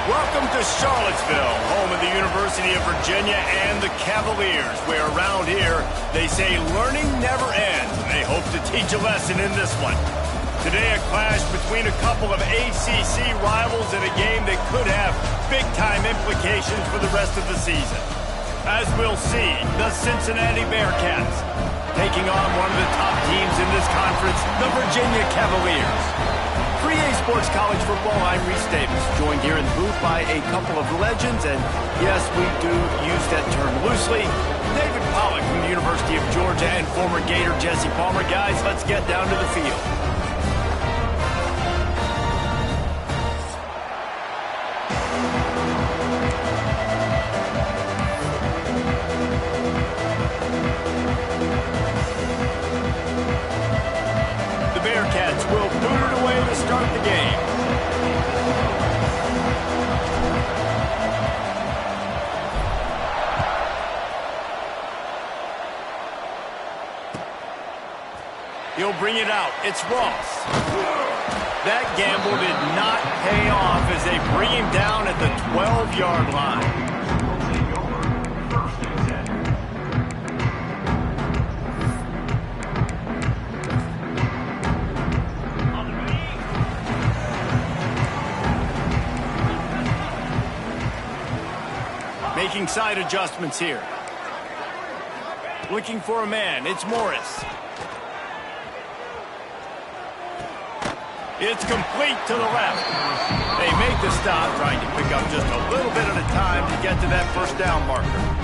Welcome to Charlottesville, home of the University of Virginia and the Cavaliers, where around here they say learning never ends. They hope to teach a lesson in this one. Today, a clash between a couple of ACC rivals in a game that could have big-time implications for the rest of the season. As we'll see, the Cincinnati Bearcats taking on one of the top teams in this conference, the Virginia Cavaliers. For EA Sports College Football, I'm Reese Davis, joined here in the booth by a couple of legends, and yes, we do use that term loosely. David Pollack from the University of Georgia and former Gator Jesse Palmer. Guys, let's get down to the field. The Bearcats will boot it away to start the game. He'll bring it out. It's Ross. That gamble did not pay off as they bring him down at the 12-yard line. Making side adjustments here. Looking for a man. It's Morris. It's complete to the left. They make the stop, trying to pick up just a little bit at a time to get to that first down marker.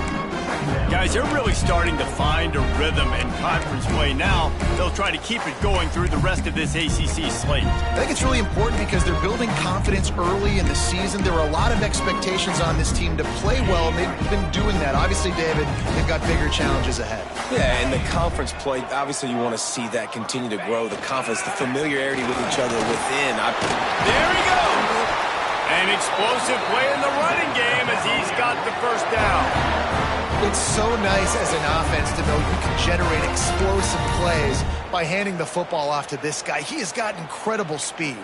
Guys, they're really starting to find a rhythm in conference play now. They'll try to keep it going through the rest of this ACC slate. I think it's really important because they're building confidence early in the season. There are a lot of expectations on this team to play well, and they've been doing that. Obviously, David, they've got bigger challenges ahead. Yeah, and the conference play, obviously you want to see that continue to grow, the confidence, the familiarity with each other within. There he goes! An explosive play in the running game as he's got the first down. It's so nice as an offense to know you can generate explosive plays by handing the football off to this guy. He has got incredible speed.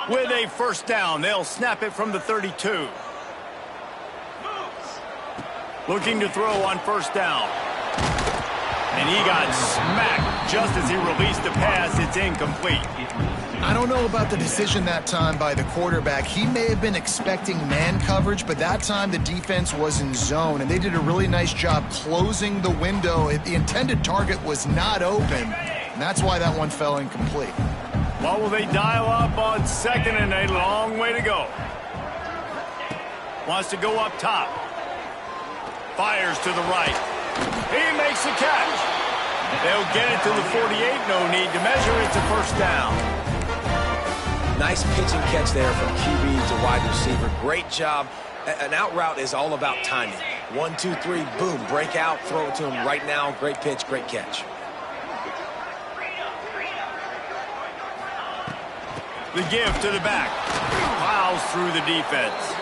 With a first down, they'll snap it from the 32. Looking to throw on first down. And he got smacked just as he released the pass. It's incomplete. I don't know about the decision that time by the quarterback. He may have been expecting man coverage, but that time the defense was in zone, and they did a really nice job closing the window. The intended target was not open, and that's why that one fell incomplete. What will they dial up on second, and a long way to go? Wants to go up top. Fires to the right. He makes the catch. They'll get it to the 48. No need to measure. It's a first down. Nice pitch and catch there from QB to wide receiver. Great job. An out route is all about timing. 1, 2, 3, boom, break out, throw it to him right now. Great pitch, great catch. The give to the back. Plows through the defense.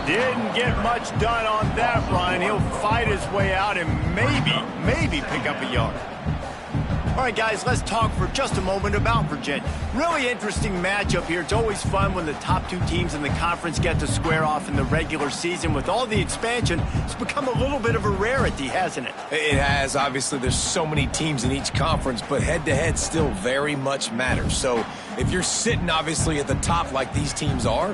Didn't get much done on that run. He'll fight his way out and maybe pick up a yard. All right, guys, let's talk for just a moment about Virginia. Really interesting matchup here. It's always fun when the top two teams in the conference get to square off in the regular season. With all the expansion, it's become a little bit of a rarity, hasn't it? It has. Obviously, there's so many teams in each conference, but head-to-head still very much matters. So if you're sitting, obviously, at the top like these teams are,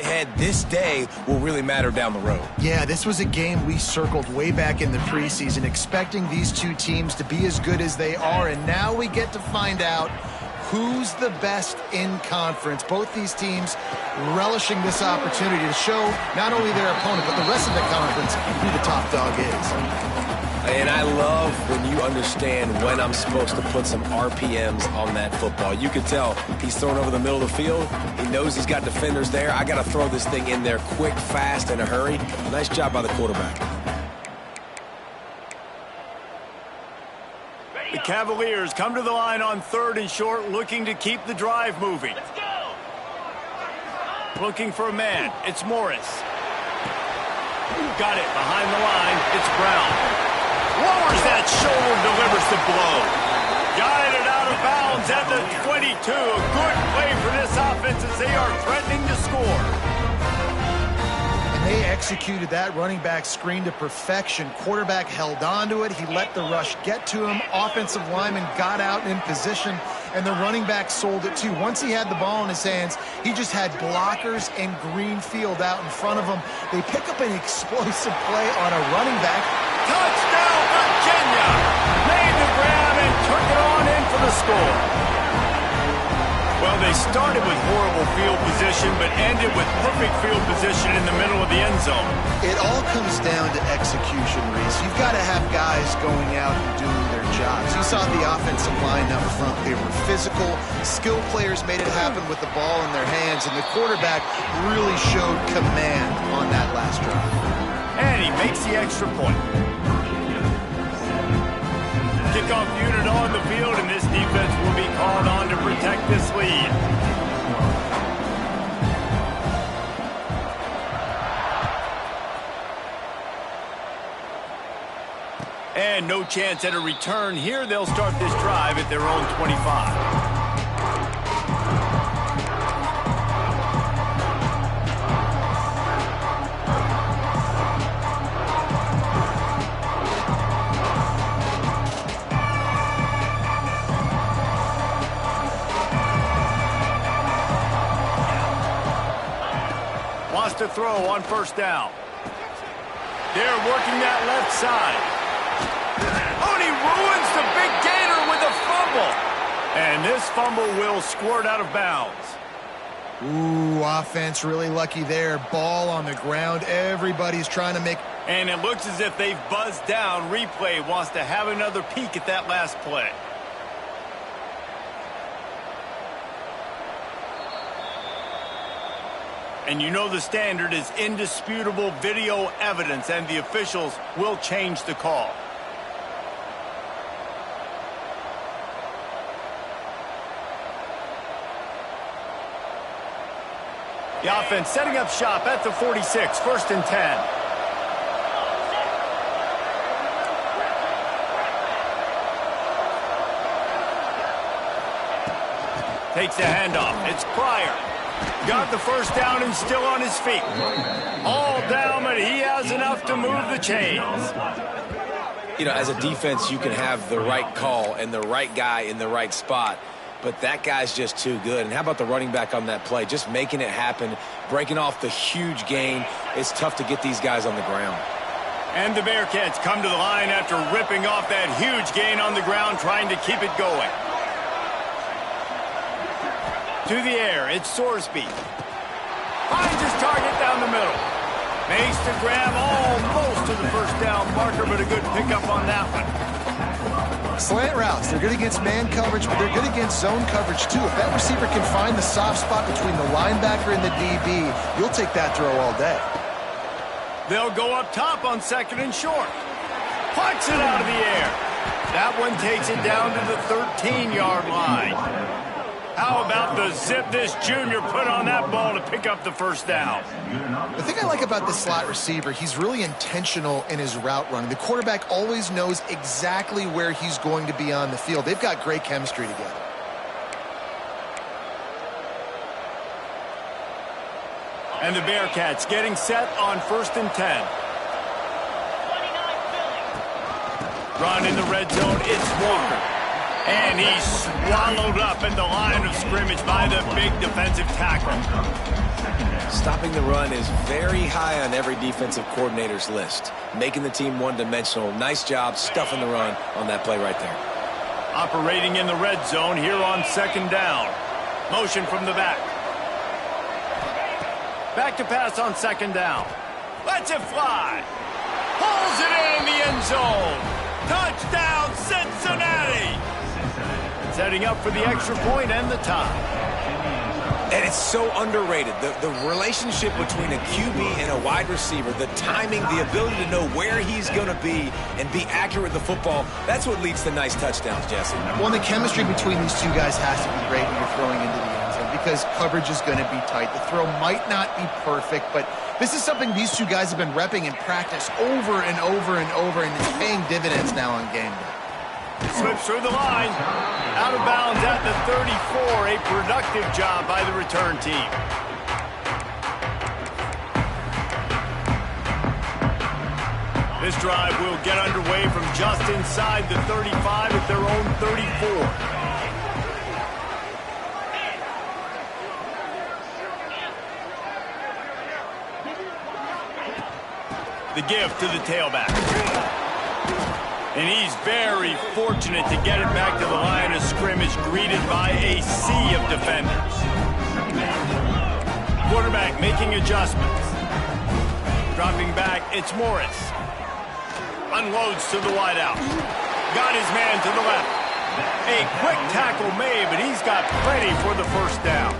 head-to-head this day will really matter down the road. Yeah, this was a game we circled way back in the preseason, expecting these two teams to be as good as they are, and now we get to find out who's the best in conference. Both these teams relishing this opportunity to show not only their opponent, but the rest of the conference who the top dog is. And I love when you understand when I'm supposed to put some RPMs on that football. You can tell he's throwing over the middle of the field. He knows he's got defenders there. I got to throw this thing in there quick, fast, in a hurry. Nice job by the quarterback. The Cavaliers come to the line on 3rd and short, looking to keep the drive moving. Let's go. Looking for a man. It's Morris. Got it behind the line. It's Brown. Lowers that shoulder, delivers the blow. Guided out of bounds at the 22. A good play for this offense as they are threatening to score. And they executed that running back screen to perfection. Quarterback held on to it. He let the rush get to him. Offensive lineman got out in position, and the running back sold it too. Once he had the ball in his hands, he just had blockers and green field out in front of him. They pick up an explosive play on a running back. Touchdown, Virginia! Made the grab and took it on in for the score. Well, they started with horrible field position, but ended with perfect field position in the middle of the end zone. It all comes down to execution, Reese. You've got to have guys going out and doing their jobs. You saw the offensive line up front. They were physical. Skilled players made it happen with the ball in their hands, and the quarterback really showed command on that last drive. And he makes the extra point. Kickoff unit on the field, and this defense will be called on to protect this lead. And no chance at a return here. They'll start this drive at their own 25. To throw on 1st down. They're working that left side. Oh, and he ruins the big gainer with a fumble. And this fumble will squirt out of bounds. Ooh, offense really lucky there. Ball on the ground. Everybody's trying to make... And it looks as if they've buzzed down. Replay wants to have another peek at that last play. And you know the standard is indisputable video evidence, and the officials will change the call. The offense setting up shop at the 46, 1st and 10. Takes the handoff. It's Pryor. Got the 1st down and still on his feet. All down, but he has enough to move the chains. You know, as a defense, you can have the right call and the right guy in the right spot, but that guy's just too good. And how about the running back on that play? Just making it happen, breaking off the huge gain. It's tough to get these guys on the ground. And the Bearcats come to the line after ripping off that huge gain on the ground, trying to keep it going. To the air, it's Sorsby. Finds his target down the middle. Makes the grab almost to the 1st down marker, but a good pickup on that one. Slant routes, they're good against man coverage, but they're good against zone coverage too. If that receiver can find the soft spot between the linebacker and the DB, you'll take that throw all day. They'll go up top on 2nd and short. Puts it out of the air. That one takes it down to the 13-yard line. How about the zip this junior put on that ball to pick up the 1st down? The thing I like about this slot receiver, he's really intentional in his route running. The quarterback always knows exactly where he's going to be on the field. They've got great chemistry together. And the Bearcats getting set on 1st and 10. Run in the red zone, it's Walker. And he's swallowed up at the line of scrimmage by the big defensive tackle. Stopping the run is very high on every defensive coordinator's list. Making the team one-dimensional. Nice job stuffing the run on that play right there. Operating in the red zone here on second down. Motion from the back. Back to pass on second down. Lets it fly. Pulls it in the end zone. Touchdown, Cincinnati. Setting up for the extra point and the tie. And it's so underrated. The relationship between a QB and a wide receiver, the timing, the ability to know where he's going to be and be accurate with the football, that's what leads to nice touchdowns, Jesse. Well, the chemistry between these two guys has to be great when you're throwing into the end zone because coverage is going to be tight. The throw might not be perfect, but this is something these two guys have been repping in practice over and over and over, and it's paying dividends now on game day. Slips through the line. Out of bounds at the 34. A productive job by the return team. This drive will get underway from just inside the 35 at their own 34. The give to the tailback. And he's very fortunate to get it back to the line of scrimmage, greeted by a sea of defenders. Quarterback making adjustments. Dropping back, it's Morris. Unloads to the wideout. Got his man to the left. A quick tackle made, but he's got plenty for the first down.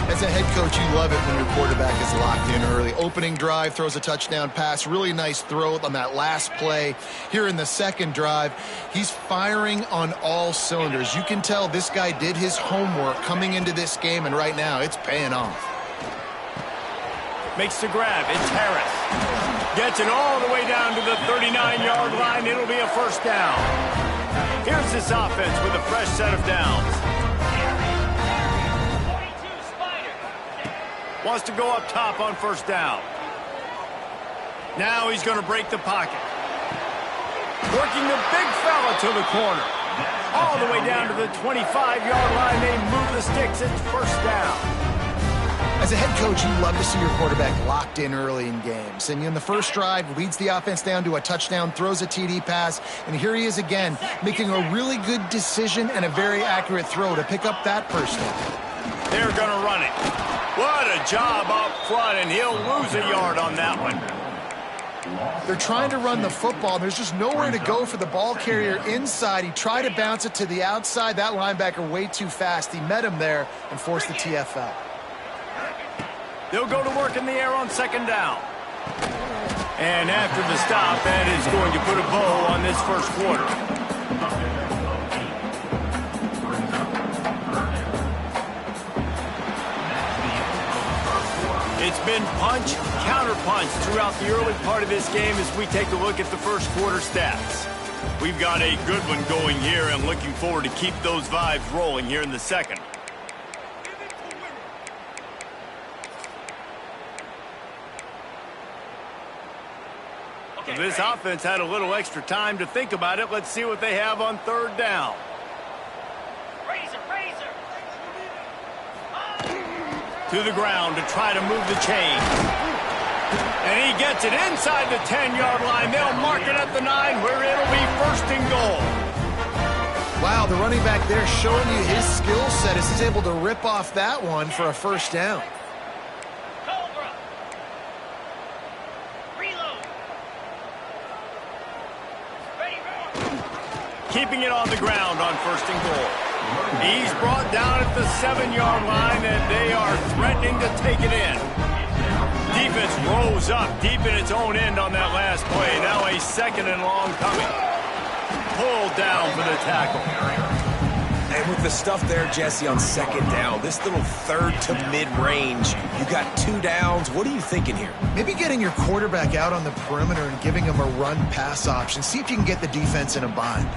As a head coach, you love it when your quarterback is locked in early. Opening drive, throws a touchdown pass. Really nice throw on that last play. Here in the second drive, he's firing on all cylinders. You can tell this guy did his homework coming into this game, and right now it's paying off. Makes the grab. It's Harris. Gets it all the way down to the 39-yard line. It'll be a first down. Here's this offense with a fresh set of downs. Wants to go up top on first down. Now he's going to break the pocket. Working the big fella to the corner. All the way down to the 25-yard line. They move the sticks. It's first down. As a head coach, you love to see your quarterback locked in early in games. And in the first drive, leads the offense down to a touchdown, throws a TD pass, and here he is again, making a really good decision and a very accurate throw to pick up that first down. They're going to run it. What a job up front, and he'll lose a yard on that one. They're trying to run the football. There's just nowhere to go for the ball carrier inside. He tried to bounce it to the outside. That linebacker way too fast. He met him there and forced the TFL. They'll go to work in the air on second down. And after the stop, that is going to put a bow on this first quarter. It's been punch, counter-punch throughout the early part of this game as we take a look at the first quarter stats. We've got a good one going here and looking forward to keep those vibes rolling here in the second. This offense had a little extra time to think about it. Let's see what they have on third down. To the ground to try to move the chain. And he gets it inside the 10-yard line. They'll mark it at the 9 where it'll be first and goal. Wow, the running back there showing you his skill set as he's able to rip off that one for a first down. Keeping it on the ground on first and goal. He's brought down at the 7-yard line, and they are threatening to take it in. Defense rose up deep in its own end on that last play. Now a second and long coming. Pulled down for the tackle. And with the stuff there, Jesse, on second down, this little third to mid-range, you got 2 downs. What are you thinking here? Maybe getting your quarterback out on the perimeter and giving him a run-pass option. See if you can get the defense in a bind.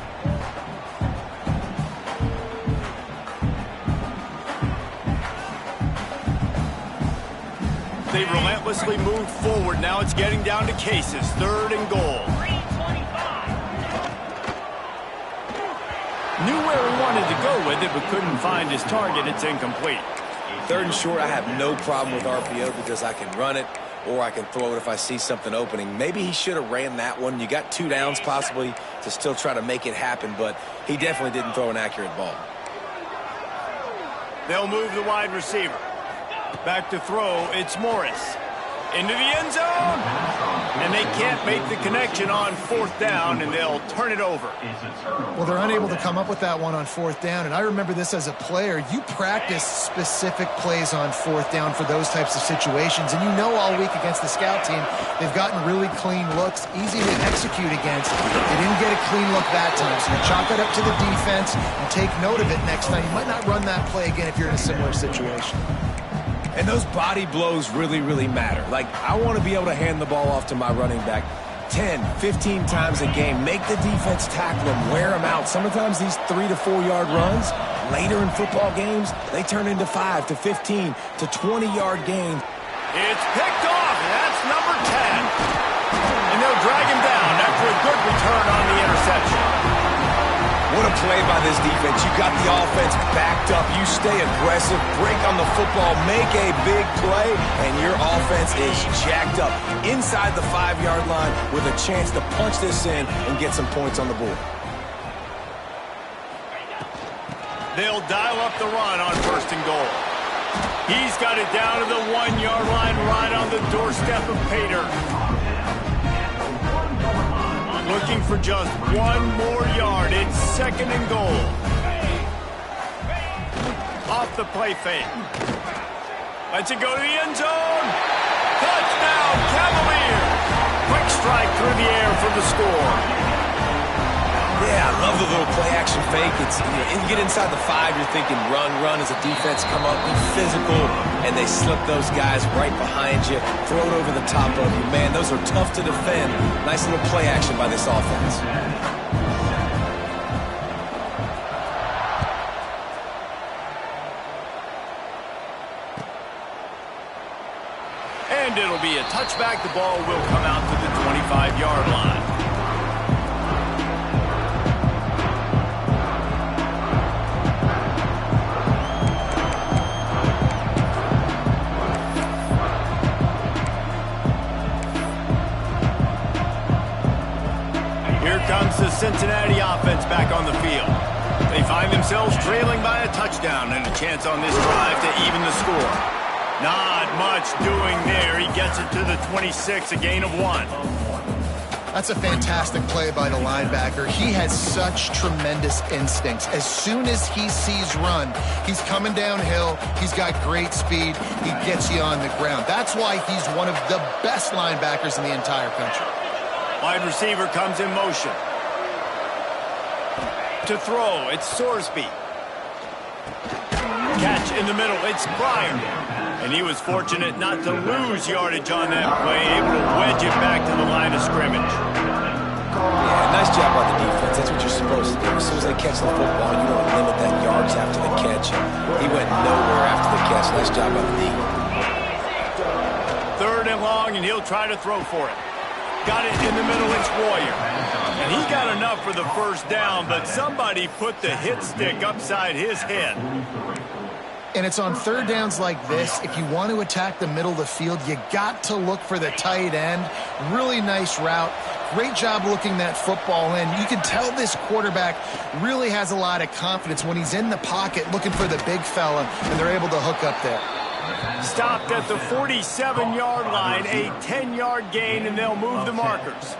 They relentlessly move forward. Now it's getting down to cases. Third and goal. Knew where he wanted to go with it, but couldn't find his target. It's incomplete. 3rd and short, I have no problem with RPO because I can run it or I can throw it if I see something opening. Maybe he should have ran that one. You got 2 downs possibly to still try to make it happen, but he definitely didn't throw an accurate ball. They'll move the wide receiver. Back to throw, it's Morris. Into the end zone. And they can't make the connection on 4th down, and they'll turn it over. Well, they're unable to come up with that one on 4th down, and I remember this as a player. You practice specific plays on 4th down for those types of situations, and you know all week against the scout team, they've gotten really clean looks, easy to execute against. They didn't get a clean look that time, so you chalk it up to the defense and take note of it next time. You might not run that play again if you're in a similar situation. And those body blows really, really matter. Like, I want to be able to hand the ball off to my running back 10, 15 times a game. Make the defense tackle them, wear them out. Sometimes these 3 to 4 yard runs, later in football games, they turn into 5 to 15 to 20-yard gains. It's picked off. That's number 10. And they'll drag him down after a good return on the interception. What a play by this defense. You got the offense backed up. You stay aggressive, break on the football, make a big play, and your offense is jacked up inside the 5-yard line with a chance to punch this in and get some points on the board. They'll dial up the run on 1st and goal. He's got it down to the 1-yard line right on the doorstep of Pater. Looking for just 1 more yard. It's 2nd and goal. Off the play fake. Lets it go to the end zone. Touchdown, Cavaliers. Quick strike through the air for the score. Yeah, I love the little play-action fake. It's, you get inside the 5, you're thinking run, run as a defense, come up, be physical, and they slip those guys right behind you, throw it over the top of you. Man, those are tough to defend. Nice little play-action by this offense. And it'll be a touchback. The ball will come out to the 25-yard line. Comes the Cincinnati offense back on the field. They find themselves trailing by a touchdown and a chance on this drive to even the score. Not much doing there. He gets it to the 26, a gain of 1. That's a fantastic play by the linebacker. He has such tremendous instincts. As soon as he sees run, he's coming downhill. He's got great speed. He gets you on the ground. That's why he's one of the best linebackers in the entire country. Wide receiver comes in motion. To throw, it's Sorsby. Catch in the middle, it's Pryor. And he was fortunate not to lose yardage on that play, able to wedge it back to the line of scrimmage. Yeah, nice job by the defense. That's what you're supposed to do. As soon as they catch the football, you want to limit that yards after the catch. He went nowhere after the catch. Nice job by the D. 3rd and long, and he'll try to throw for it. Got it in the middle, it's Royer. And he got enough for the 1st down, but somebody put the hit stick upside his head. And it's on 3rd downs like this, if you want to attack the middle of the field, you got to look for the tight end. Really nice route. Great job looking that football in. You can tell this quarterback really has a lot of confidence when he's in the pocket looking for the big fella, and they're able to hook up there. Stopped at the 47-yard line, a 10-yard gain, and they'll move the markers.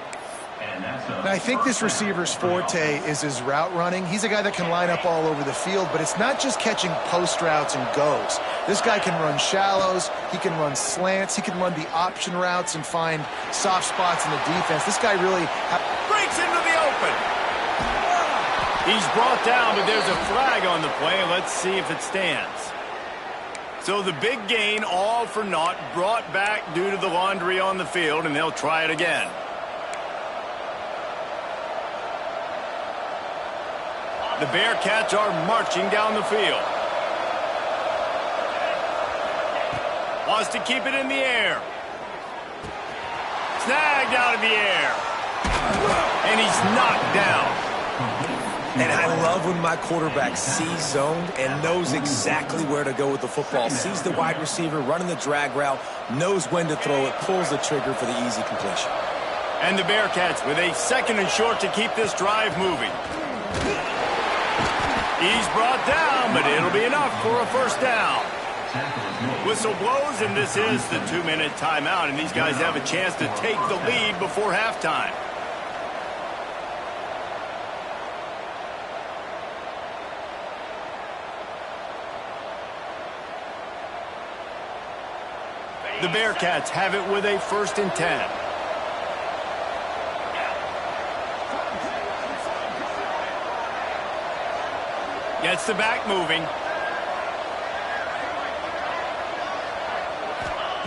And I think this receiver's forte is his route running. He's a guy that can line up all over the field, but it's not just catching post routes and goes. This guy can run shallows, he can run slants, he can run the option routes and find soft spots in the defense. This guy really breaks into the open. He's brought down, but there's a flag on the play. Let's see if it stands. So the big gain, all for naught, brought back due to the laundry on the field, and they'll try it again. The Bearcats are marching down the field. Wants to keep it in the air. Snagged out of the air. And he's knocked down. And I love when my quarterback sees zoned and knows exactly where to go with the football. Sees the wide receiver running the drag route, knows when to throw it, pulls the trigger for the easy completion. And the Bearcats with a 2nd and short to keep this drive moving. He's brought down, but it'll be enough for a first down. Whistle blows, and this is the 2-minute timeout, and these guys have a chance to take the lead before halftime. The Bearcats have it with a 1st and 10. Gets the back moving.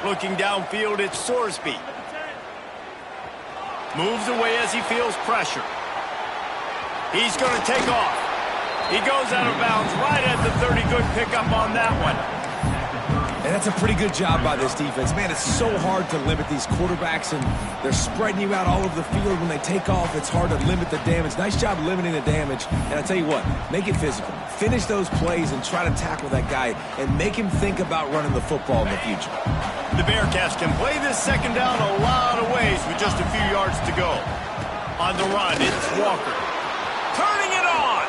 Looking downfield, it's Sorsby. Moves away as he feels pressure. He's going to take off. He goes out of bounds right at the 30. Good pickup on that one. And that's a pretty good job by this defense. Man, it's so hard to limit these quarterbacks, and they're spreading you out all over the field. When they take off, it's hard to limit the damage. Nice job limiting the damage. And I tell you what, make it physical. Finish those plays and try to tackle that guy and make him think about running the football in the future. The Bearcats can play this 2nd down a lot of ways with just a few yards to go. On the run, it's Walker. Turning it on.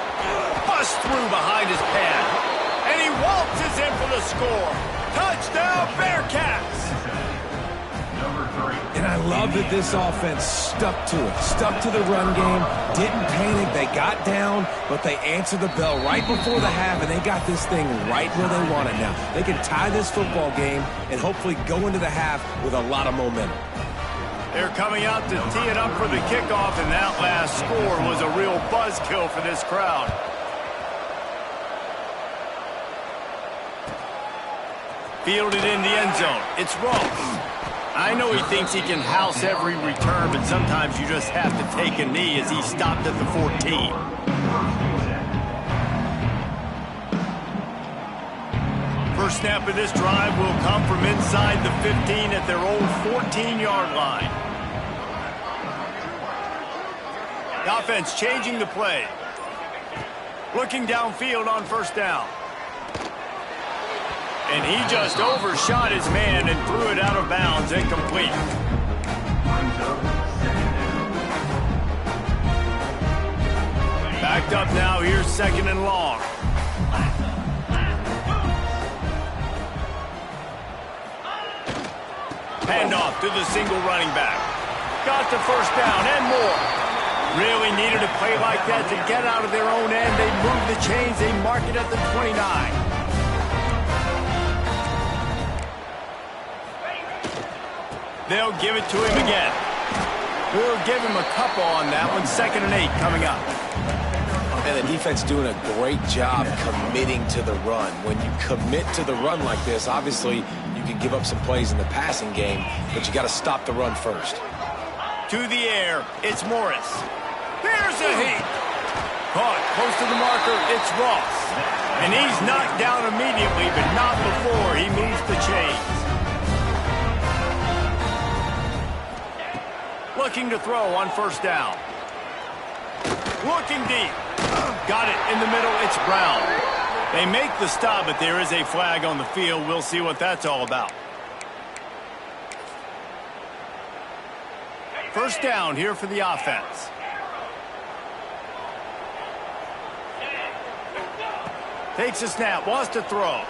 Bust through behind his pad. And he waltzes in for the score. Touchdown, Bearcats! And I love that this offense stuck to it. Stuck to the run game. Didn't panic. They got down, but they answered the bell right before the half, and they got this thing right where they want it now. They can tie this football game and hopefully go into the half with a lot of momentum. They're coming out to tee it up for the kickoff, and that last score was a real buzzkill for this crowd. Fielded in the end zone. It's Ross. I know he thinks he can house every return, but sometimes you just have to take a knee as he stopped at the 14. First snap of this drive will come from inside the 15 at their own 14-yard line. The offense changing the play. Looking downfield on 1st down. And he just overshot his man and threw it out of bounds, incomplete. Backed up now, here's 2nd and long. Handoff to the single running back. Got the 1st down and more. Really needed a play like that to get out of their own end. They move the chains, they mark it at the 29. They'll give it to him again. We'll give him a couple on that one. 2nd and 8 coming up. And the defense doing a great job committing to the run. When you commit to the run like this, obviously you can give up some plays in the passing game, but you got to stop the run first. To the air, it's Morris. There's a heat. Caught close to the marker, it's Ross. And he's knocked down immediately, but not before he moves the chains. Looking to throw on 1st down. Looking deep. Got it in the middle. It's Brown. They make the stop, but there is a flag on the field. We'll see what that's all about. 1st down here for the offense. Takes a snap. Wants to throw.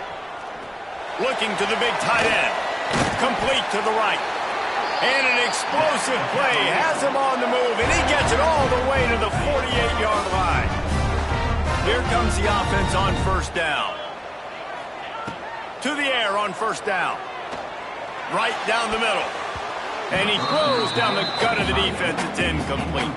Looking to the big tight end. Complete to the right. And an explosive play has him on the move, and he gets it all the way to the 48-yard line. Here comes the offense on 1st down. To the air on 1st down. Right down the middle. And he throws down the gut of the defense. It's incomplete.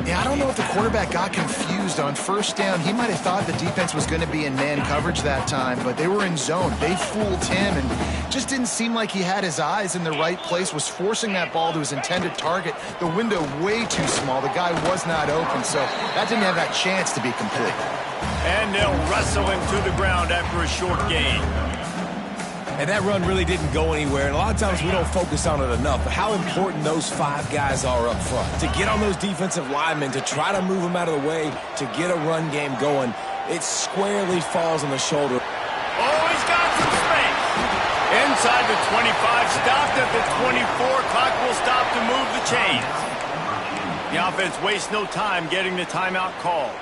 Yeah, I don't know if the quarterback got confused on 1st down. He might have thought the defense was going to be in man coverage that time, but they were in zone. They fooled him and just didn't seem like he had his eyes in the right place, was forcing that ball to his intended target. The window way too small. The guy was not open, so that didn't have that chance to be complete. And they'll wrestle him to the ground after a short gain. And that run really didn't go anywhere, and a lot of times we don't focus on it enough, but how important those 5 guys are up front. To get on those defensive linemen, to try to move them out of the way, to get a run game going, it squarely falls on the shoulder. Oh, he's got some space. Inside the 25, stopped at the 24. Clock will stop to move the chains. The offense wastes no time getting the timeout called.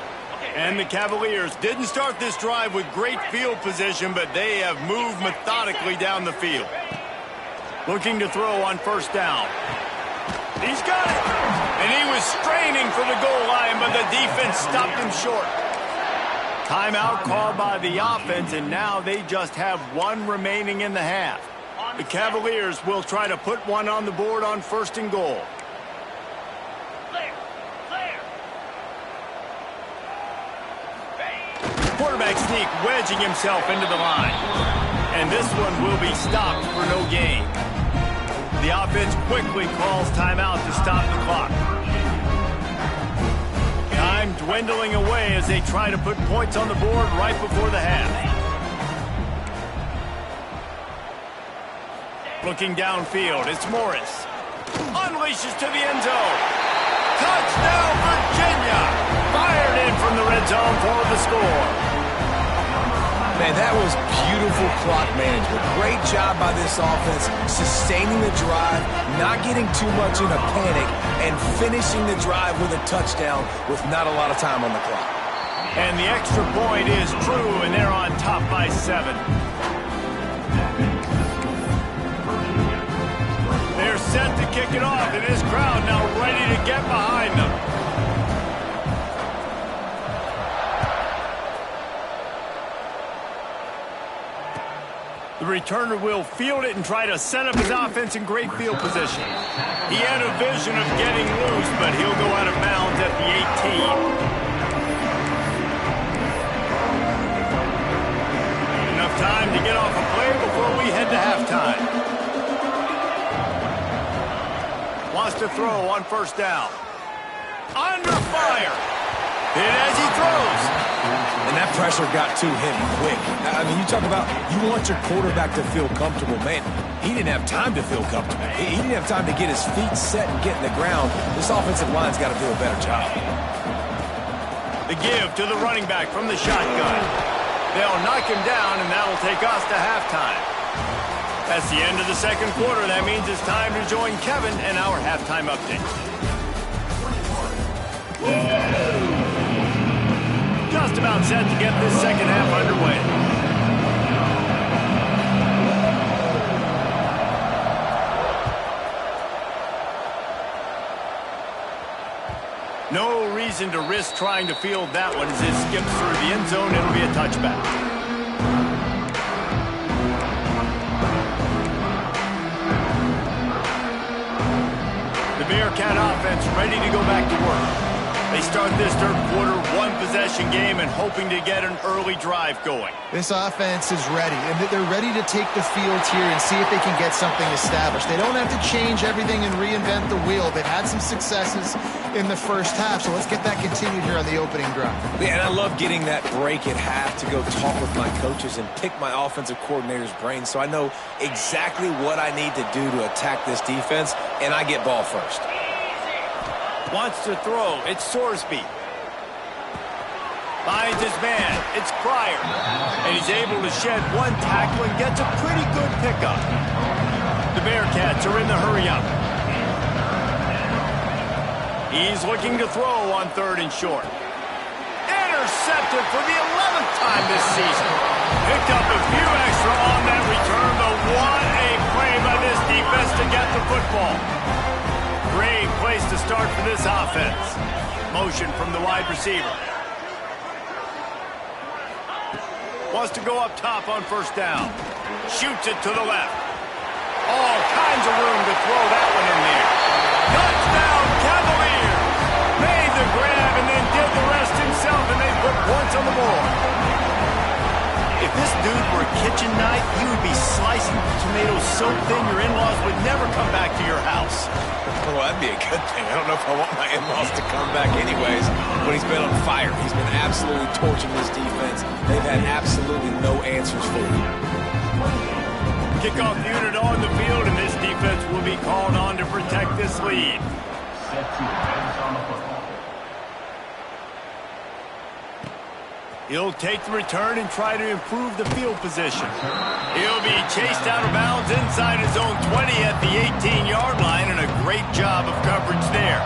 And the Cavaliers didn't start this drive with great field position, but they have moved methodically down the field. Looking to throw on first down. He's got it. And he was straining for the goal line, but the defense stopped him short. Timeout called by the offense, and now they just have 1 remaining in the half. The Cavaliers will try to put one on the board on first and goal. Quarterback sneak, wedging himself into the line. And this one will be stopped for no gain. The offense quickly calls timeout to stop the clock. Time dwindling away as they try to put points on the board right before the half. Looking downfield, it's Morris. Unleashes to the end zone. Touchdown, Virginia! Fired in from the red zone for the score. Man, that was beautiful clock management. Great job by this offense, sustaining the drive, not getting too much in a panic, and finishing the drive with a touchdown with not a lot of time on the clock. And the extra point is true, and they're on top by 7. They're set to kick it off, and this crowd now ready to get behind them. The returner will field it and try to set up his offense in great field position. He had a vision of getting loose, but he'll go out of bounds at the 18. Enough time to get off a play before we head to halftime. Wants to throw on first down. Under fire. Hit as he throws. And that pressure got to him quick. I mean, you talk about you want your quarterback to feel comfortable. Man, he didn't have time to feel comfortable. He didn't have time to get his feet set and get in the ground. This offensive line's got to do a better job. The give to the running back from the shotgun. They'll knock him down, and that'll take us to halftime. That's the end of the second quarter. That means it's time to join Kevin and our halftime update. Just about set to get this second half underway. No reason to risk trying to field that one as it skips through the end zone. It'll be a touchback. The Bearcat offense ready to go back to work. They start this third quarter one-possession game and hoping to get an early drive going. This offense is ready, and they're ready to take the field here and see if they can get something established. They don't have to change everything and reinvent the wheel. They've had some successes in the first half, so let's get that continued here on the opening drive. Yeah, and I love getting that break at half to go talk with my coaches and pick my offensive coordinator's brain so I know exactly what I need to do to attack this defense, and I get ball first. Wants to throw. It's Sorsby. Finds his man. It's Pryor. And he's able to shed one tackle and gets a pretty good pickup. The Bearcats are in the hurry-up. He's looking to throw on third and short. Intercepted for the 11th time this season. Picked up a few extra on that return, but what a play by this defense to get the football. Great place to start for this offense. Motion from the wide receiver. Wants to go up top on first down. Shoots it to the left. All kinds of room to throw that one in there. Touchdown, Cavaliers! Made the grab and then did the rest himself, and they put points on the board. If this dude were a kitchen knife, he would be slicing tomatoes so thin your in-laws would never come back to your house. Well, that'd be a good thing. I don't know if I want my in-laws to come back anyways, but he's been on fire. He's been absolutely torching this defense. They've had absolutely no answers for him. Kickoff unit on the field, and this defense will be called on to protect this lead. He'll take the return and try to improve the field position. He'll be chased out of bounds inside his own 20 at the 18-yard line, and a great job of coverage there.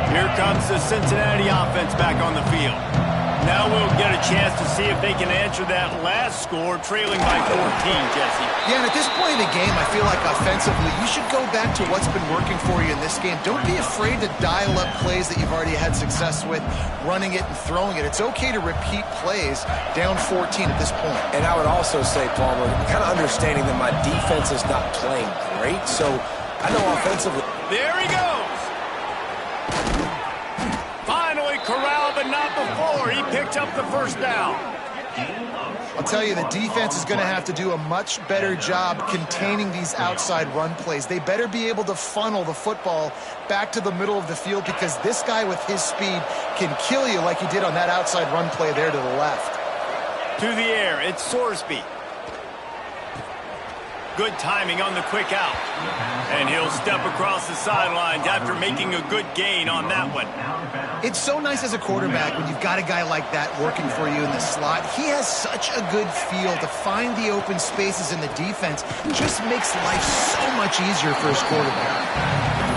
Here comes the Cincinnati offense back on the field. Now we'll get a chance to see if they can answer that last score, trailing by 14, Jesse. Yeah, and at this point in the game, I feel like offensively, you should go back to what's been working for you in this game. Don't be afraid to dial up plays that you've already had success with, running it and throwing it. It's okay to repeat plays down 14 at this point. And I would also say, Palmer, kind of understanding that my defense is not playing great, so I know offensively. There he goes. Finally corralled, but not before. He picked up the first down. I'll tell you, the defense is going to have to do a much better job containing these outside run plays. They better be able to funnel the football back to the middle of the field, because this guy with his speed can kill you like he did on that outside run play there to the left. To the air, it's Sorsby. Good timing on the quick out. And he'll step across the sidelines after making a good gain on that one. It's so nice as a quarterback when you've got a guy like that working for you in the slot. He has such a good feel to find the open spaces in the defense. It just makes life so much easier for his quarterback.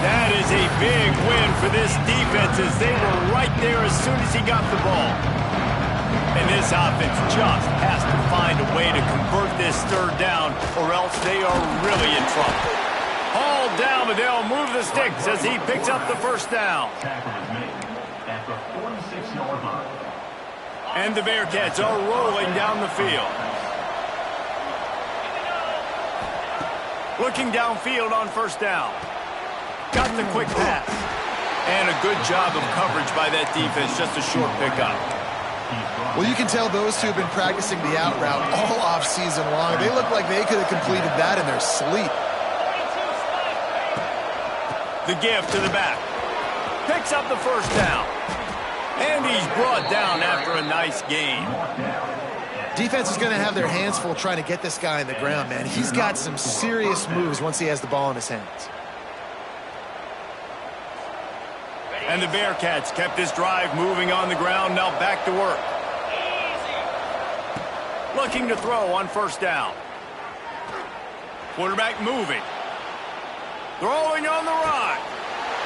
That is a big win for this defense, as they were right there as soon as he got the ball. And this offense just has to find a way to convert this third down, or else they are really in trouble. Hauled down, but they'll move the sticks as he picks up the first down. And the Bearcats are rolling down the field. Looking downfield on first down. Got the quick pass. And a good job of coverage by that defense, just a short pickup. Well, you can tell those two have been practicing the out route all off-season long. They look like they could have completed that in their sleep. The give to the back. Picks up the first down. And he's brought down after a nice gain. Defense is going to have their hands full trying to get this guy on the ground, man. He's got some serious moves once he has the ball in his hands. And the Bearcats kept this drive moving on the ground, now back to work. Looking to throw on first down. Quarterback moving. Throwing on the run.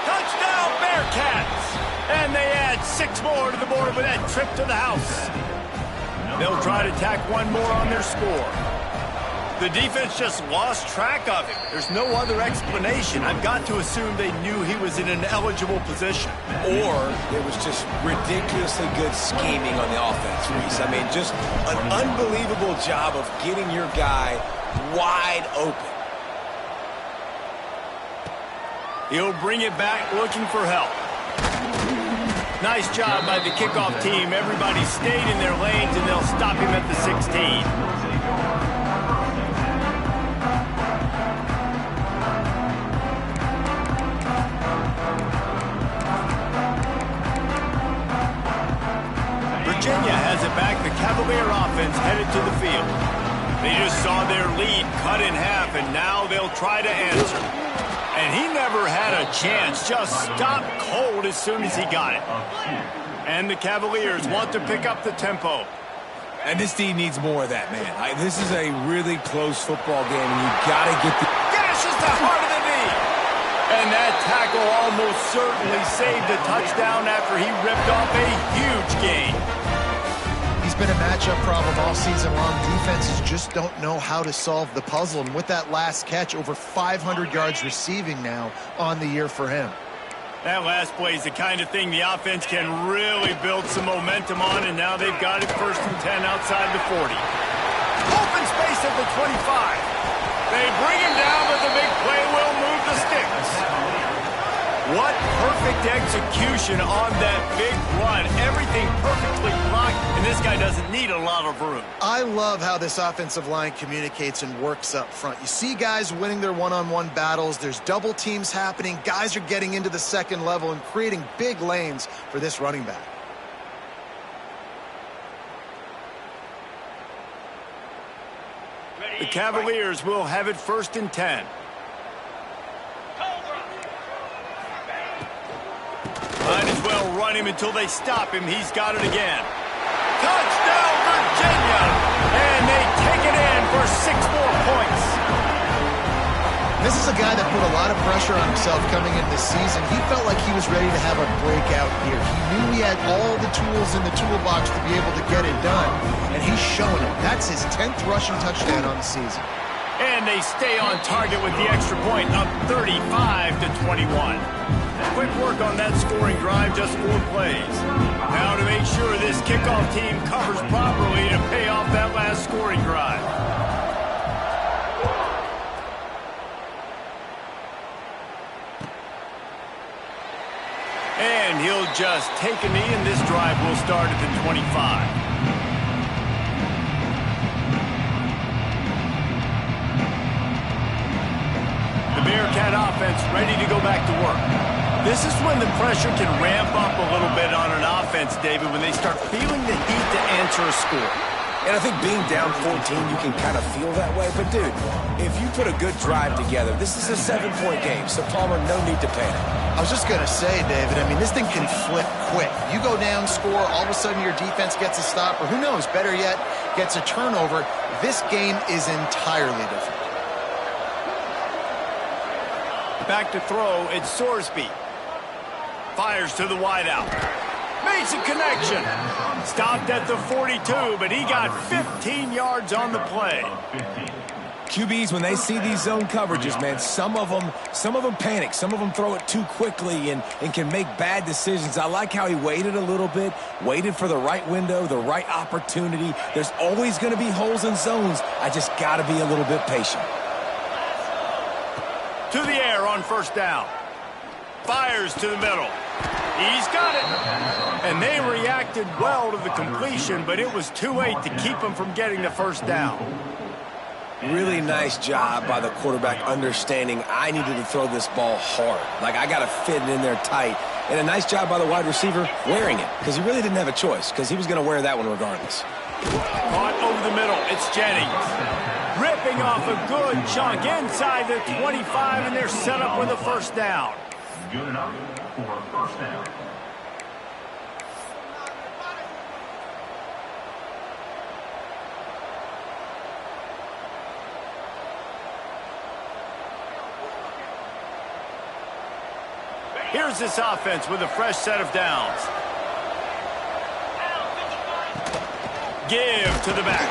Touchdown, Bearcats! And they add 6 more to the board with that trip to the house. They'll try to tack one more on their score. The defense just lost track of him. There's no other explanation. I've got to assume they knew he was in an eligible position. Or it was just ridiculously good scheming on the offense, Reese. I mean, just an unbelievable job of getting your guy wide open. He'll bring it back looking for help. Nice job by the kickoff team. Everybody stayed in their lanes, and they'll stop him at the 16. Virginia has it back. The Cavalier offense headed to the field. They just saw their lead cut in half, and now they'll try to answer. And he never had a chance. Just stopped cold as soon as he got it. And the Cavaliers want to pick up the tempo. And this team needs more of that, man. This is a really close football game, and you've got to get the... Gashes the heart of the knee. And that tackle almost certainly saved a touchdown after he ripped off a huge gain. He's been a matchup problem all season long. Defenses just don't know how to solve the puzzle. And with that last catch, over 500 yards receiving now on the year for him. That last play is the kind of thing the offense can really build some momentum on, and now they've got it 1st and 10 outside the 40. Open space at the 25. They bring him down, but the big play will move the sticks. What perfect execution on that big run. Everything perfectly blocked, and this guy doesn't need a lot of room. I love how this offensive line communicates and works up front. You see guys winning their one-on-one battles. There's double teams happening. Guys are getting into the second level and creating big lanes for this running back. The Cavaliers will have it 1st and 10. Might as well run him until they stop him. He's got it again. Touchdown, Virginia! And they take it in for 6 more points. This is a guy that put a lot of pressure on himself coming into the season. He felt like he was ready to have a breakout year. He knew he had all the tools in the toolbox to be able to get it done, and he's showing it. That's his 10th rushing touchdown on the season. And they stay on target with the extra point, up 35-21. Quick work on that scoring drive, just 4 plays. Now to make sure this kickoff team covers properly to pay off that last scoring drive. And he'll just take a knee, and this drive will start at the 25. The Bearcat offense ready to go back to work. This is when the pressure can ramp up a little bit on an offense, David, when they start feeling the heat to answer a score. And I think being down 14, you can kind of feel that way. But, dude, if you put a good drive together, this is a 7-point game. So, Palmer, no need to panic. I was just going to say, David, I mean, this thing can flip quick. You go down, score, all of a sudden your defense gets a stop, or who knows, better yet, gets a turnover. This game is entirely different. Back to throw, it's Sorsby. Fires to the wideout. Makes a connection. Stopped at the 42, but he got 15 yards on the play. QBs, when they see these zone coverages, man, some of them panic. Some of them throw it too quickly and can make bad decisions. I like how he waited a little bit, waited for the right window, the right opportunity. There's always going to be holes in zones. I just got to be a little bit patient. To the air on 1st down. Fires to the middle. He's got it. And they reacted well to the completion, but it was too late to keep him from getting the 1st down. Really nice job by the quarterback understanding I needed to throw this ball hard. Like, I got to fit it in there tight. And a nice job by the wide receiver wearing it, because he really didn't have a choice, because he was going to wear that one regardless. Caught over the middle. It's Jennings. Ripping off a good chunk inside the 25, and they're set up with a 1st down. Good enough for a 1st down. Here's this offense with a fresh set of downs. Give to the back.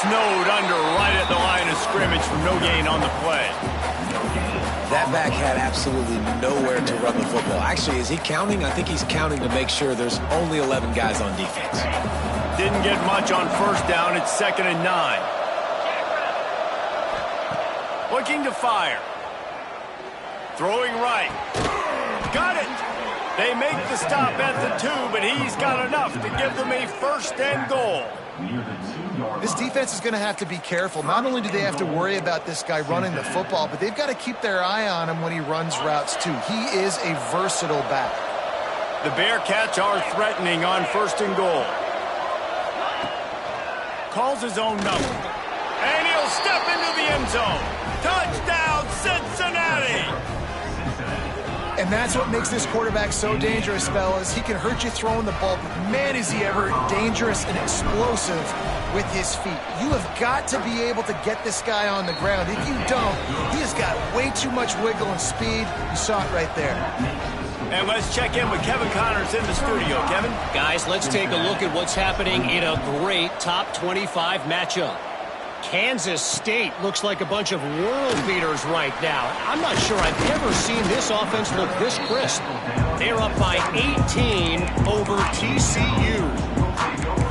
Snowed under right at the line of scrimmage for no gain on the play. That back had absolutely nowhere to run the football. Actually, is he counting? I think he's counting to make sure there's only 11 guys on defense. Didn't get much on 1st down. It's 2nd and 9. Looking to fire. Throwing right. Got it. They make the stop at the 2, but he's got enough to give them a 1st and goal. This defense is going to have to be careful. Not only do they have to worry about this guy running the football, but they've got to keep their eye on him when he runs routes too. He is a versatile back. The Bearcats are threatening on 1st and goal. Calls his own number. And he'll step into the end zone. Touchdown, Cincinnati! And that's what makes this quarterback so dangerous, fellas. He can hurt you throwing the ball, but man, is he ever dangerous and explosive with his feet. You have got to be able to get this guy on the ground. If you don't, he has got way too much wiggle and speed. You saw it right there. And let's check in with Kevin Connors in the studio. Kevin? Guys, let's take a look at what's happening in a great top 25 matchup. Kansas State looks like a bunch of world beaters right now. I'm not sure I've ever seen this offense look this crisp. They're up by 18 over TCU.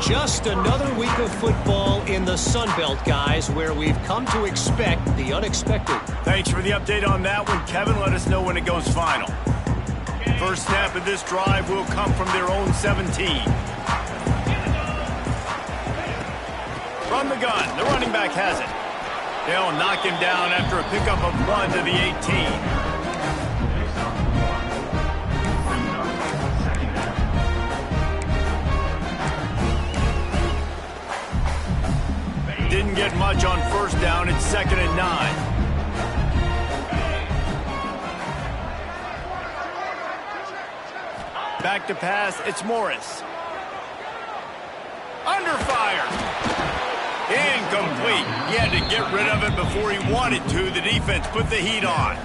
Just another week of football in the Sun Belt, guys, where we've come to expect the unexpected. Thanks for the update on that one, Kevin. Let us know when it goes final. First snap of this drive will come from their own 17. From the gun, the running back has it. They'll knock him down after a pickup of 1 to the 18. Didn't get much on first down. It's 2nd and 9. Back to pass, it's Morris. Under fire. Incomplete. He had to get rid of it before he wanted to. The defense put the heat on.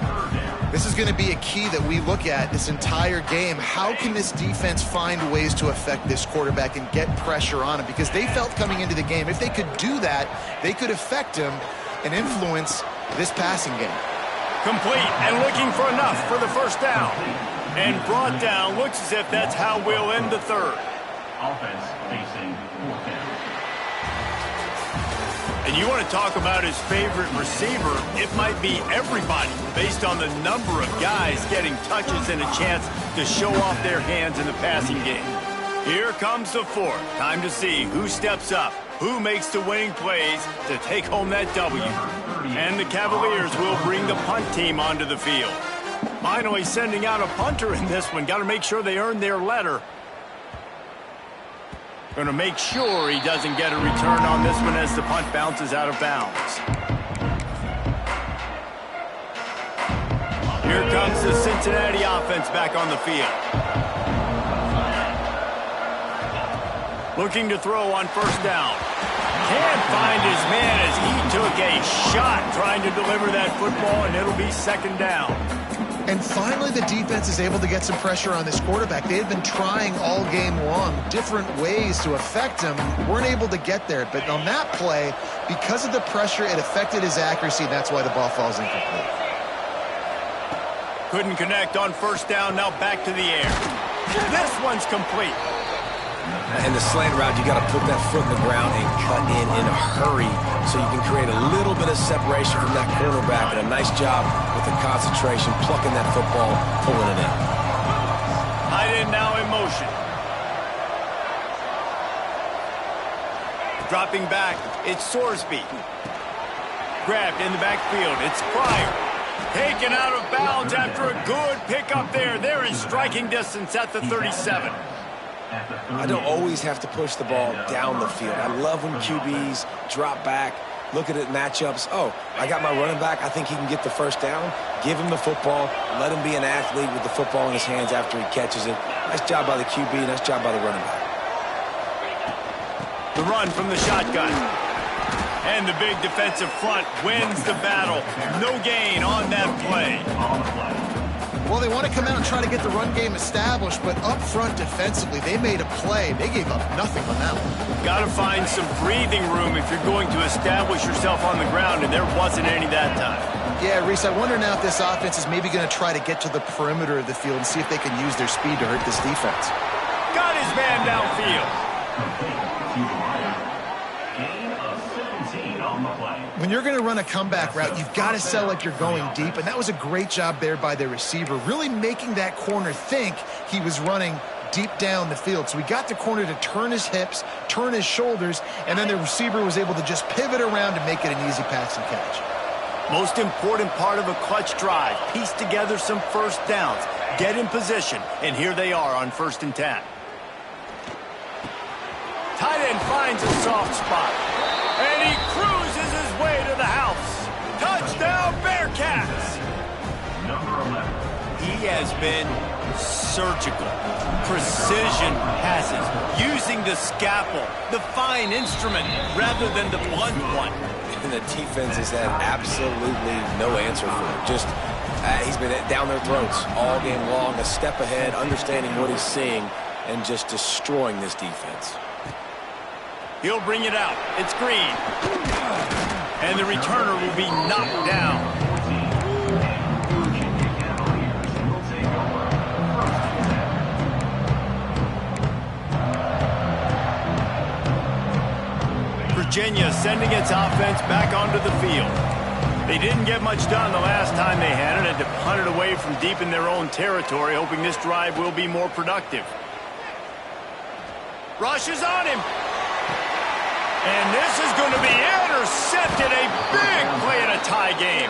This is going to be a key that we look at this entire game. How can this defense find ways to affect this quarterback and get pressure on him? Because they felt coming into the game, if they could do that, they could affect him and influence this passing game. Complete and looking for enough for the first down. And brought down. Looks as if that's how we'll end the third. Offense facing 4th down. And you want to talk about his favorite receiver, it might be everybody based on the number of guys getting touches and a chance to show off their hands in the passing game. Here comes the fourth. Time to see who steps up, who makes the winning plays to take home that W. And the Cavaliers will bring the punt team onto the field. Finally sending out a punter in this one. Got to make sure they earn their letter. Going to make sure he doesn't get a return on this one as the punt bounces out of bounds. Here comes the Cincinnati offense back on the field. Looking to throw on first down. Can't find his man as he took a shot trying to deliver that football, and it'll be 2nd down. And finally, the defense is able to get some pressure on this quarterback. They had been trying all game long different ways to affect him. Weren't able to get there. But on that play, because of the pressure, it affected his accuracy. That's why the ball falls incomplete. Couldn't connect on first down. Now back to the air. This one's complete. In the slant route, you got to put that foot in the ground and cut in a hurry so you can create a little bit of separation from that cornerback. And a nice job with the concentration, plucking that football, pulling it in. Tight end now in motion. Dropping back, it's Sorsby. Grabbed in the backfield, it's Pryor. Taken out of bounds after a good pickup there. They're in striking distance at the 37. I don't always have to push the ball down the field. I love when QBs drop back, look at it matchups. Oh, I got my running back. I think he can get the first down. Give him the football. Let him be an athlete with the football in his hands after he catches it. Nice job by the QB. Nice job by the running back. The run from the shotgun. And the big defensive front wins the battle. No gain on that play. Well, they want to come out and try to get the run game established, but up front defensively, they made a play. They gave up nothing on that one. Got to find some breathing room if you're going to establish yourself on the ground, and there wasn't any that time. Yeah, Reese, I wonder now if this offense is maybe going to try to get to the perimeter of the field and see if they can use their speed to hurt this defense. Got his man downfield. When you're going to run a comeback route, you've got to sell like you're going deep, and that was a great job there by the receiver, really making that corner think he was running deep down the field. So we got the corner to turn his hips, turn his shoulders, and then the receiver was able to just pivot around and make it an easy pass and catch. Most important part of a clutch drive, piece together some first downs, get in position, and here they are on 1st and 10. Tight end finds a soft spot, and he cruises his way to the house. Touchdown, Bearcats! Number 11. He has been surgical. Precision passes, using the scalpel, the fine instrument, rather than the blunt one. And the defense has had absolutely no answer for him. Just, he's been down their throats all game long, a step ahead, understanding what he's seeing, and just destroying this defense. He'll bring it out. It's Green. And the returner will be knocked down. Virginia sending its offense back onto the field. They didn't get much done the last time they had it, and to punt it away from deep in their own territory, hoping this drive will be more productive. Rush is on him. And this is going to be intercepted. A big play in a tie game.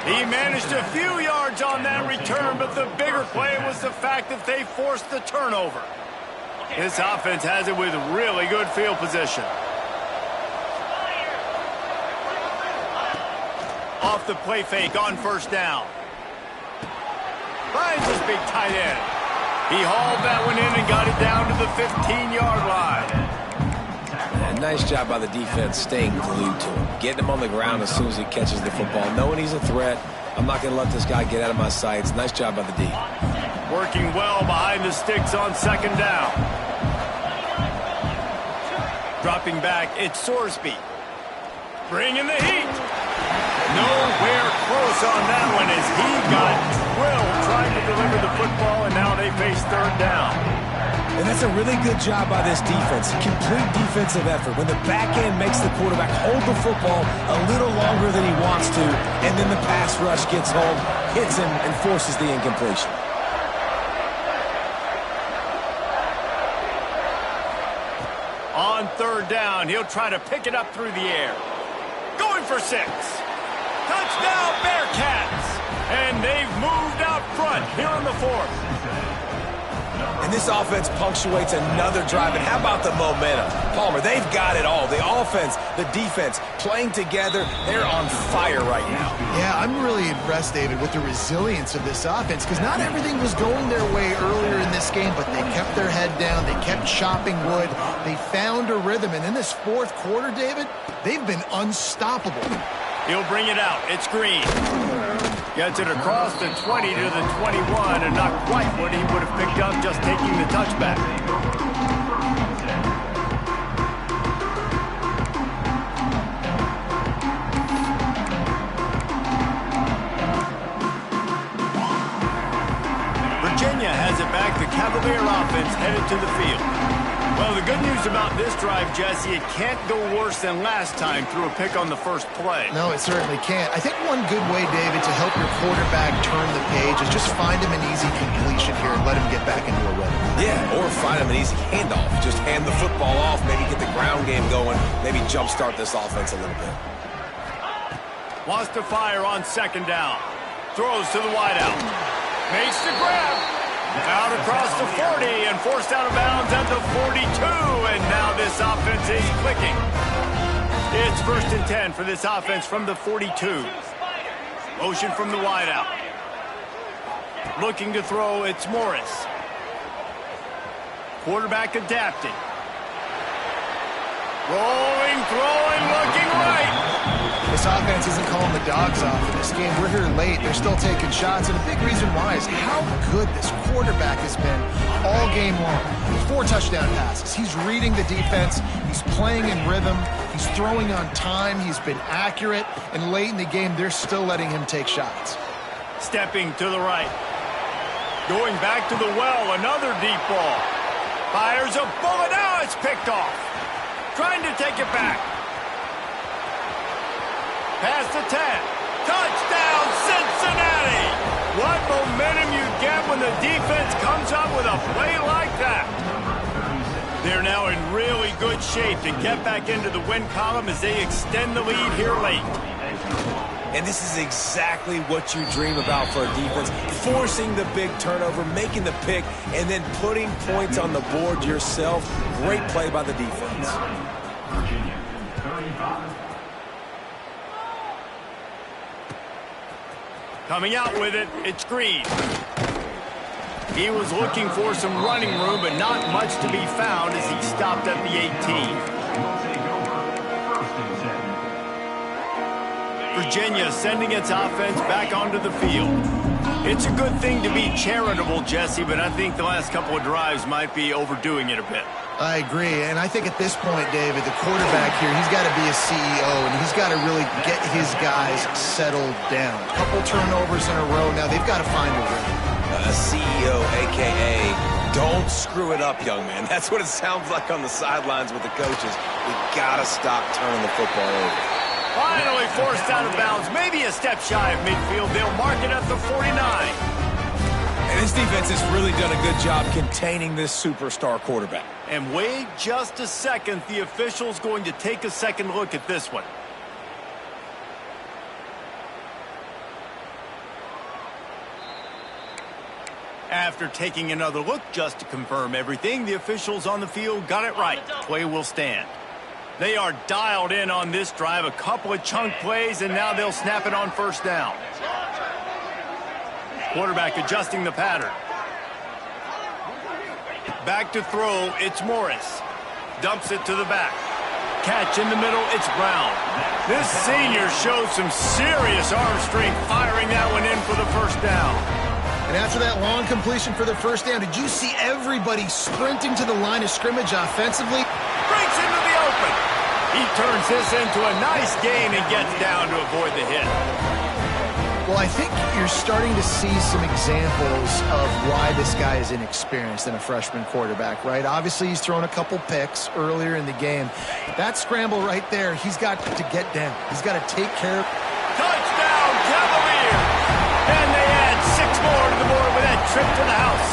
He managed a few yards on that return, but the bigger play was the fact that they forced the turnover. This offense has it with really good field position. Off the play fake on first down. Finds his big tight end. He hauled that one in and got it down to the 15-yard line. And nice job by the defense staying glued to him. Getting him on the ground as soon as he catches the football. Knowing he's a threat. I'm not going to let this guy get out of my sights. Nice job by the D. Working well behind the sticks on second down. Dropping back, it's Sorsby. Bringing the heat. Nowhere close on that one as he got drilled trying to deliver the football, and now they face third down. And that's a really good job by this defense. Complete defensive effort. When the back end makes the quarterback hold the football a little longer than he wants to, and then the pass rush gets home, hits him, and forces the incompletion. On third down, he'll try to pick it up through the air. Going for 6. Touchdown, Bearcats! And they've moved out front here on the 4th. And this offense punctuates another drive. And how about the momentum? Palmer, they've got it all. The offense, the defense, playing together. They're on fire right now. Yeah, I'm really impressed, David, with the resilience of this offense, because not everything was going their way earlier in this game, but they kept their head down. They kept chopping wood. They found a rhythm. And in this fourth quarter, David, they've been unstoppable. He'll bring it out. It's Green. Gets it across the 20 to the 21, and not quite what he would have picked up just taking the touchback. Virginia has it back. The Cavalier offense headed to the field. Well, the good news about this drive, Jesse, it can't go worse than last time through a pick on the first play. No, it certainly can't. I think one good way, David, to help your quarterback turn the page is just find him an easy completion here and let him get back into a rhythm. Yeah, or find him an easy handoff. Just hand the football off, maybe get the ground game going, maybe jumpstart this offense a little bit. Wants to fire on second down. Throws to the wideout. Makes the grab. Out across the 40 and forced out of bounds at the 42. And now this offense is clicking. It's 1st and 10 for this offense from the 42. Motion from the wideout. Looking to throw, it's Morris. Quarterback adapted. Rolling, throwing, looking right. This offense isn't calling the dogs off in this game. We're here late. They're still taking shots, and a big reason why is how good this quarterback has been all game long. 4 touchdown passes. He's reading the defense. He's playing in rhythm. He's throwing on time. He's been accurate, and late in the game, they're still letting him take shots. Stepping to the right. Going back to the well, another deep ball. Fires a bullet. Now it's picked off. Trying to take it back. Past the 10. Touchdown, Cincinnati! What momentum you get when the defense comes up with a play like that. They're now in really good shape to get back into the win column as they extend the lead here late. And this is exactly what you dream about for a defense. Forcing the big turnover, making the pick, and then putting points on the board yourself. Great play by the defense. Virginia, 35. Coming out with it, it's Green. He was looking for some running room, but not much to be found as he stopped at the 18. Virginia sending its offense back onto the field. It's a good thing to be charitable, Jesse, but I think the last couple of drives might be overdoing it a bit. I agree, and I think at this point, David, the quarterback here, he's got to be a CEO, and he's got to really get his guys settled down. A couple turnovers in a row now. They've got to find a rhythm. A CEO, a.k.a. don't screw it up, young man. That's what it sounds like on the sidelines with the coaches. We got to stop turning the football over. Finally forced out of bounds, maybe a step shy of midfield. They'll mark it at the 49. And this defense has really done a good job containing this superstar quarterback. And wait just a second. The official's going to take a second look at this one. After taking another look just to confirm everything, the officials on the field got it right. Play will stand. They are dialed in on this drive. A couple of chunk plays, and now they'll snap it on first down. Quarterback adjusting the pattern. Back to throw, it's Morris. Dumps it to the back. Catch in the middle, it's Brown. This senior shows some serious arm strength, firing that one in for the first down. And after that long completion for the first down, did you see everybody sprinting to the line of scrimmage offensively? Breaks into the open. He turns this into a nice gain and gets down to avoid the hit. Well, I think you're starting to see some examples of why this guy is inexperienced in a freshman quarterback, right? Obviously, he's thrown a couple picks earlier in the game. That scramble right there, he's got to get down. He's got to take care of. Touchdown, Cavaliers! And they add 6 more to the board with that trip to the house.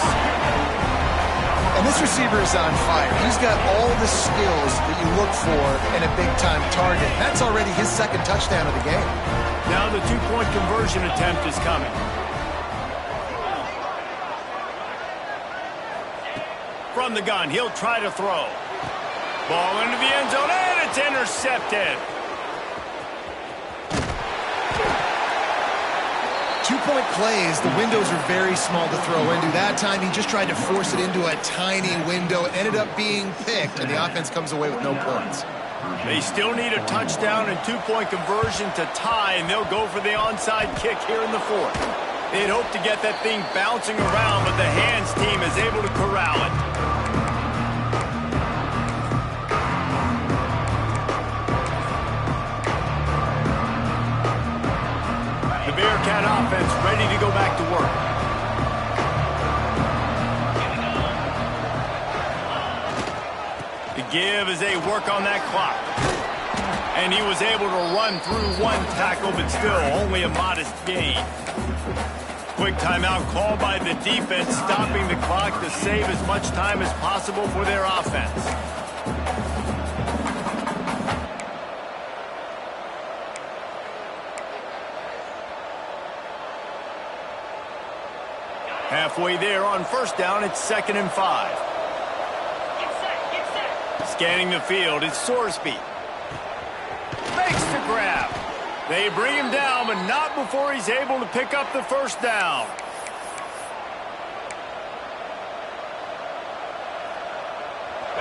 And this receiver is on fire. He's got all the skills that you look for in a big-time target. That's already his second touchdown of the game. Now the 2-point conversion attempt is coming. From the gun, he'll try to throw. Ball into the end zone, and it's intercepted. 2-point plays, the windows are very small to throw into. That time, he just tried to force it into a tiny window. It ended up being picked, and the offense comes away with no points. They still need a touchdown and 2-point conversion to tie, and they'll go for the onside kick here in the fourth. They'd hope to get that thing bouncing around, but the hands team is able to corral it. The Bearcat offense ready to go back to work. The give as they work on that clock. And he was able to run through 1 tackle, but still only a modest gain. Quick timeout called by the defense, stopping the clock to save as much time as possible for their offense. Halfway there on first down, it's 2nd and 5. Scanning the field, it's Sorsby. Makes the grab. They bring him down, but not before he's able to pick up the first down.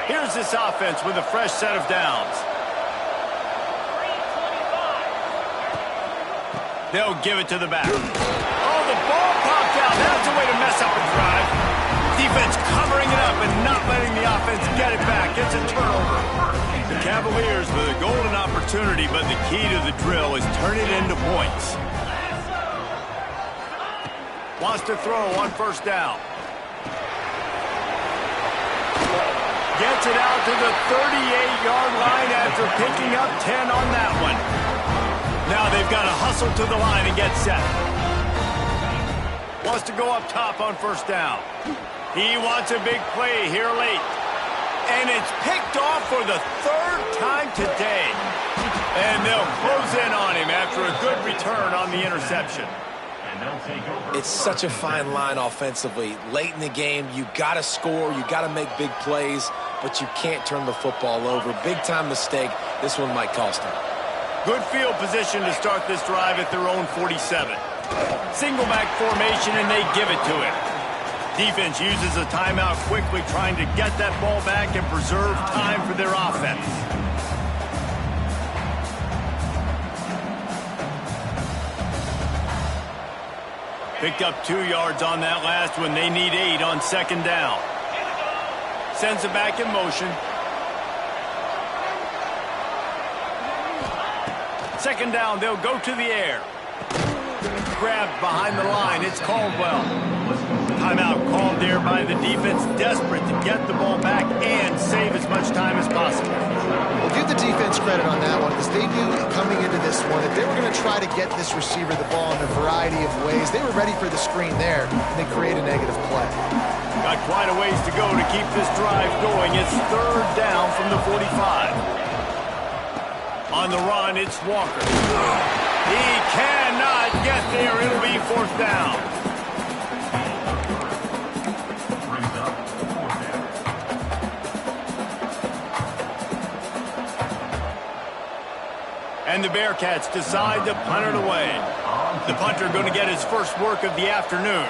Here's this offense with a fresh set of downs. They'll give it to the back. Oh, the ball popped out. That's a way to mess up a drive. Defense covering it up and not letting the offense get it back. It's a turnover. The Cavaliers with a golden opportunity, but the key to the drill is turn it into points. Wants to throw on first down. Gets it out to the 38-yard line after picking up 10 on that one. Now they've got to hustle to the line and get set. Wants to go up top on first down. He wants a big play here late. And it's picked off for the 3rd time today. And they'll close in on him after a good return on the interception. It's such a fine line offensively. Late in the game, you got to score, you got to make big plays, but you can't turn the football over. Big-time mistake. This one might cost them. Good field position to start this drive at their own 47. Single back formation, and they give it to him. Defense uses a timeout quickly, trying to get that ball back and preserve time for their offense. Picked up 2 yards on that last one. They need 8 on second down. Sends it back in motion. Second down, they'll go to the air. Grabbed behind the line, it's Caldwell. Timeout called there by the defense, desperate to get the ball back and save as much time as possible. Well, give the defense credit on that one, because they knew coming into this one that they were going to try to get this receiver the ball in a variety of ways. They were ready for the screen there, and they create a negative play. Got quite a ways to go to keep this drive going. It's 3rd down from the 45. On the run, it's Walker. He cannot get there. It'll be 4th down. And the Bearcats decide to punt it away. The punter going to get his first work of the afternoon.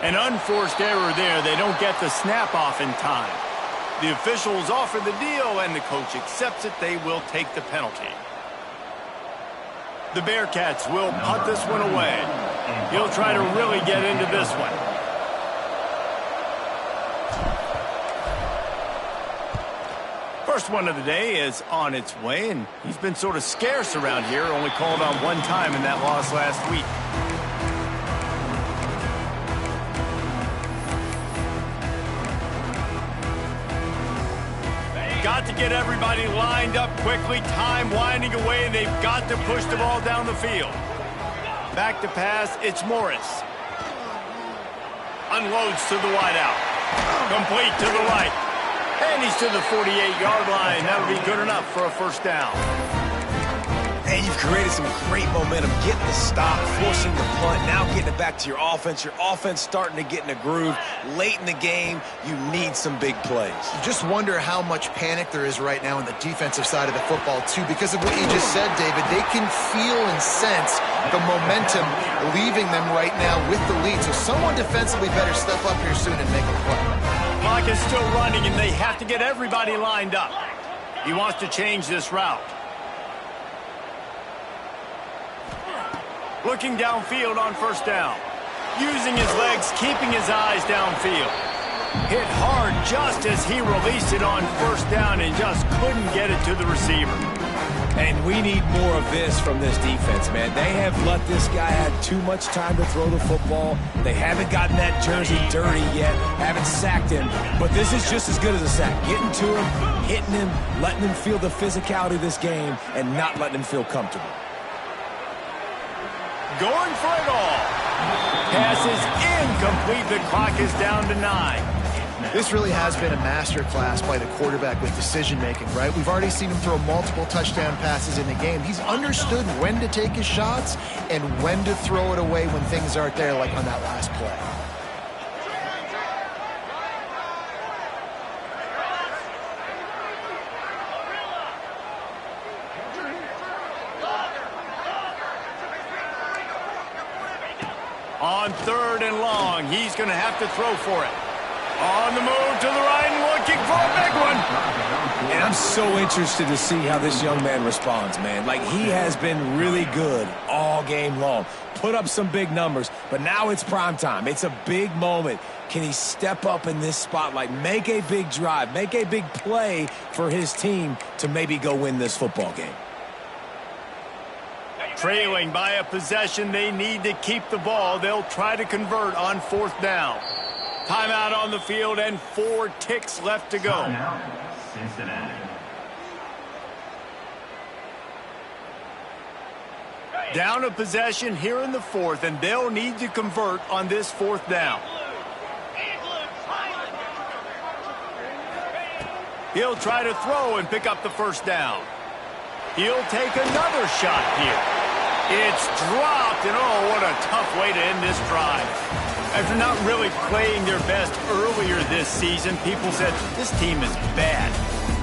An unforced error there. They don't get the snap off in time. The officials offer the deal, and the coach accepts it. They will take the penalty. The Bearcats will punt this one away. He'll try to really get into this one. First one of the day is on its way, and he's been sort of scarce around here, only called on one time in that loss last week. Got to get everybody lined up quickly. Time winding away, and they've got to push the ball down the field. Back to pass, it's Morris. Unloads to the wideout. Complete to the right. And he's to the 48-yard line. That'll be good enough for a first down. And you've created some great momentum, getting the stop, forcing the punt, now getting it back to your offense. Your offense starting to get in a groove. Late in the game, you need some big plays. You just wonder how much panic there is right now on the defensive side of the football, too, because of what you just said, David. They can feel and sense the momentum leaving them right now with the lead. So someone defensively better step up here soon and make a play. Clock is still running, and they have to get everybody lined up. He wants to change this route. Looking downfield on first down. Using his legs, keeping his eyes downfield. Hit hard just as he released it on first down and just couldn't get it to the receiver. And we need more of this from this defense, man. They have let this guy have too much time to throw the football. They haven't gotten that jersey dirty yet, haven't sacked him. But this is just as good as a sack. Getting to him, hitting him, letting him feel the physicality of this game, and not letting him feel comfortable. Going for it all. Pass is incomplete. The clock is down to 9. This really has been a masterclass by the quarterback with decision-making, right? We've already seen him throw multiple touchdown passes in the game. He's understood when to take his shots and when to throw it away when things aren't there, like on that last play. On 3rd and long, he's going to have to throw for it. On the move to the right and looking for a big one. And I'm so interested to see how this young man responds, man. Like, he has been really good all game long. Put up some big numbers, but now it's prime time. It's a big moment. Can he step up in this spotlight, make a big drive, make a big play for his team to maybe go win this football game? Trailing by a possession, they need to keep the ball. They'll try to convert on 4th down. Timeout on the field and 4 ticks left to go. Timeout, Cincinnati. Down a possession here in the 4th, and they'll need to convert on this 4th down. He'll try to throw and pick up the first down. He'll take another shot here. It's dropped, and oh, what a tough way to end this drive. After not really playing their best earlier this season, people said, this team is bad.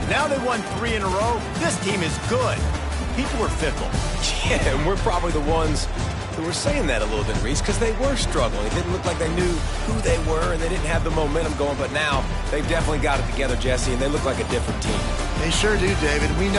Now they won 3 in a row. This team is good. People are fickle. Yeah, and we're probably the ones who were saying that a little bit, Reese, because they were struggling. It didn't look like they knew who they were, and they didn't have the momentum going. But now they've definitely got it together, Jesse, and they look like a different team. They sure do, David. We know